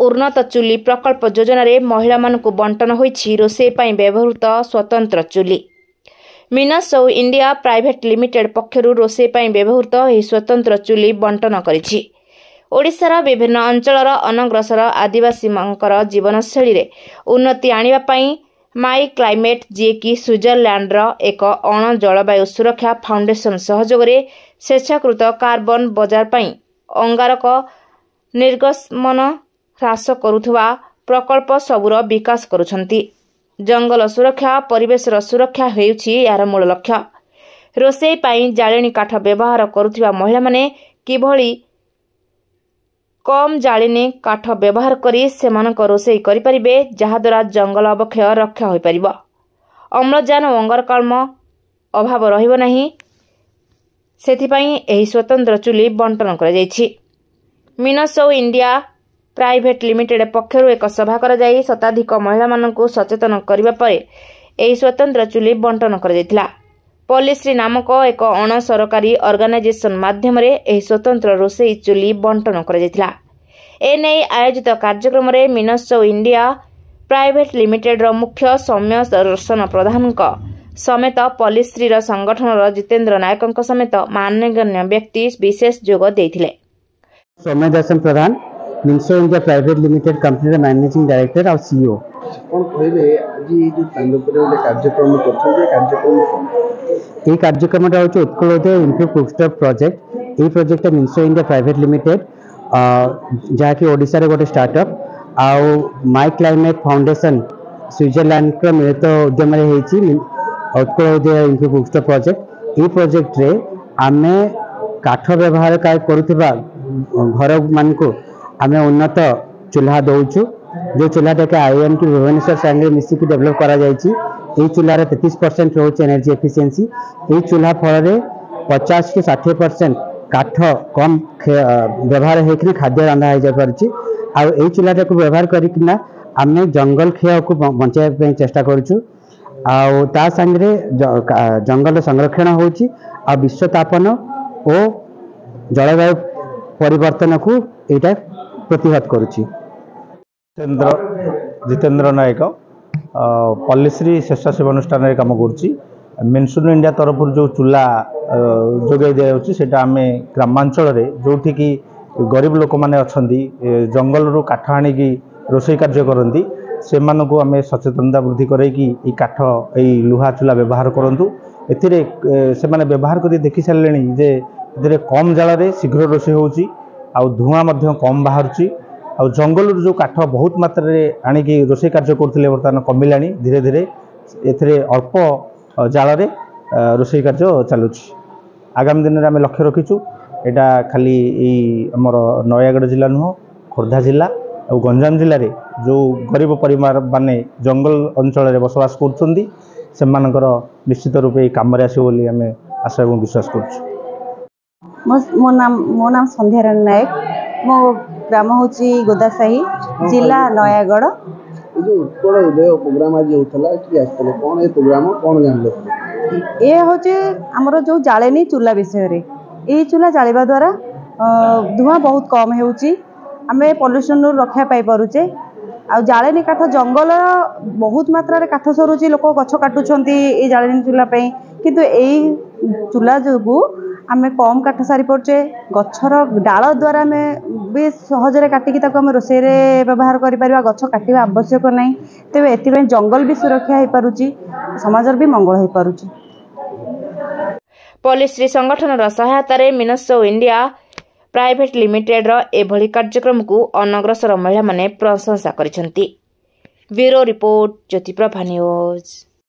उन्नत चुली प्रकल्प योजन महिला मानक बंटन होईछि रोषेई पई व्यवहृत स्वतंत्र चुली। मिनसौ इंडिया प्राइवेट लिमिटेड पक्षरु रोषेई पई व्यवहृत एही स्वतंत्र चुली बंटन करिछि। ओडिशार विभिन्न अंचलर अनग्रसर आदिवासी मंकर जीवनशैली रे उन्नति आनिबा पई माई क्लाइमेट जी कि स्विट्जरलैंड एक अण जलवायु सुरक्षा फाउंडेशन सहयोग रे स्वेच्छाकृत कार्बन बजार पई अंगारक निर्गमन ह्रास करुथुवा प्रकल्प सबुर विकास करुछंती। जंगल सुरक्षा परिवेश सुरक्षा हेउछि यार मूल लक्ष्य। रोषेई पई जाळेनी काठ व्यवहार करुथिबा महिला माने किभଳି कम जाळेनी काठ व्यवहार करी सेमानक रोषेई करि परिबे जहाद्वारा जंगल अवक्षय रक्षा होई परिबो। अम्लजान और अंगारकाम्ल अभाव रहिबो नाही, सेथिपई एही स्वतंत्र चुली बंटन करा जायछि। मिनसौ इंडिया प्राइवेट लिमिटेड पक्षरु एक सभा करा जाई शताधिक महिला मानकु सचेतन करिबा परे एही स्वतंत्र चुली बंटन करा जायतिला। पॉलिश्री नामक एक अण सरकारी ऑर्गेनाइजेशन माध्यम रे एही स्वतंत्र रोषेई चुली बंटन करा जायतिला। एने आयोजित कार्यक्रम रे मिनसौ इंडिया प्राइवेट लिमिटेड रो मुख्य सौम्य दर्शन प्रधान समेत पॉलिश्री संगठन जितेंद्र नायक समेत मान्यगण्य व्यक्ति विशेष जोग देथिले। सौम्य दर्शन प्रधान मिनसौ इंडिया प्राइवेट लिमिटेड कंपनी रे मैनेजिंग डायरेक्टर और सीईओ कोन कहबे आज जो चांदपुर रे कार्यक्रम करछन कार्यक्रम ए कार्यक्रम होचे उत्कलोदय इनपुट बुकस्टॉप प्रोजेक्ट। ए प्रोजेक्ट मिनसौ इंडिया प्राइवेट लिमिटेड जहाँ कि ओडिशा रे गोटे स्टार्टअप आउ माई क्लाइमेट फाउंडेशन स्विट्जरलैंड का मिलित उद्यम उत्कलोदय इनपुट बुकस्टॉप प्रोजेक्ट। ए प्रोजेक्ट रे आमे काठ व्यवहार करुथिबा घर मान को आमे उन्नत चूल्हा दौचु। जो चूल्हाटा के आईएम की भुवनेश्वर सांगे मिसिक डेवलप करा जायछि। ए चूल्हार 33% रोचे एनर्जी एफिशिएंसी। ए चूल्हा फल 50 से 60% काठ कम व्यवहार होकर खाद्य रंधा हो जापी। आई चूल्हाटा को व्यवहार करना आम जंगल क्षय को बचाई चेष्टा करुचु। ता सांगे जंगल संरक्षण होची आ विश्वतापन और जलवायु परिवर्तन को यहाँ प्रतिहत करुची। जितेंद्र नायक पॉलिश्री स्वेच्छासेवी अनुष्ठान काम करुच्ची। मिनसौ इंडिया तरफ जो चूल्हा जोगाई दिया आम ग्रामांचल जो कि गरीब लोक मैंने अच्छा जंगल रू काठ आणिकी रोषेई कार्य करती से आम सचेतनता वृद्धि करैकी काठ यही लुहा चूल्हा व्यवहार करूँ। एथिरे से माने व्यवहार कर देखी सारे जे कम जाल शीघ्र रोषेई होची आउ धुआं मध्य कम बाहर आउ जंगल जो काठ बहुत मात्रा आणिकी रोषेई कार्य करते बर्तमान कमिला धीरे धीरे एथिरे अल्प जाल रोषेई कार्य चलुची। आगामी दिन में आम लक्ष्य रखीचु यहाँ खाली आमर नयागढ़ जिला नुह खोर्धा जिला और गंजाम जिले में जो गरीब परिवार माने जंगल अंचल बसवास कर निश्चित रूपे काम आसो आम आशा और विश्वास कर। मो नाम संध्याराणी नायक। मो ग्राम हूँ गोदासाही जिला नयागढ़। जो उत्कल उदय प्रोग्राम आज होता है कौन ये प्रोग्राम कौन जानले ये हूँ आमर जो जालेनी चूल्हा विषय रे ये चूल्हा जालिबा द्वारा धुआं बहुत कम होउची। आमे पॉल्यूशन रक्षा पाई परुचे। आ जालेनी काठ जंगल बहुत मात्रा रे काठ सरुची लोक गछ काटुछंती ए जालेनी चूल्हा पई किंतु एई चूल्हा जोगु आमे कम काठ सारी पड़चे। गछर डाल द्वारा आमे भी सहजरे काटिकी ताको आमे रोषेई रे व्यवहार करि परिबा। गछ काटिबा आवश्यक नाही तेबे एथिबे जंगल भी सुरक्षा होई पारुची समाजर भी मंगल होई पारुची। पॉलिश्री संगठन सहायतार मिनसौ इंडिया प्राइवेट लिमिटेड एभली कार्यक्रम को अनग्रसर महिला माने प्रशंसा करिसेंती। Bureau report Jyotiprabha news.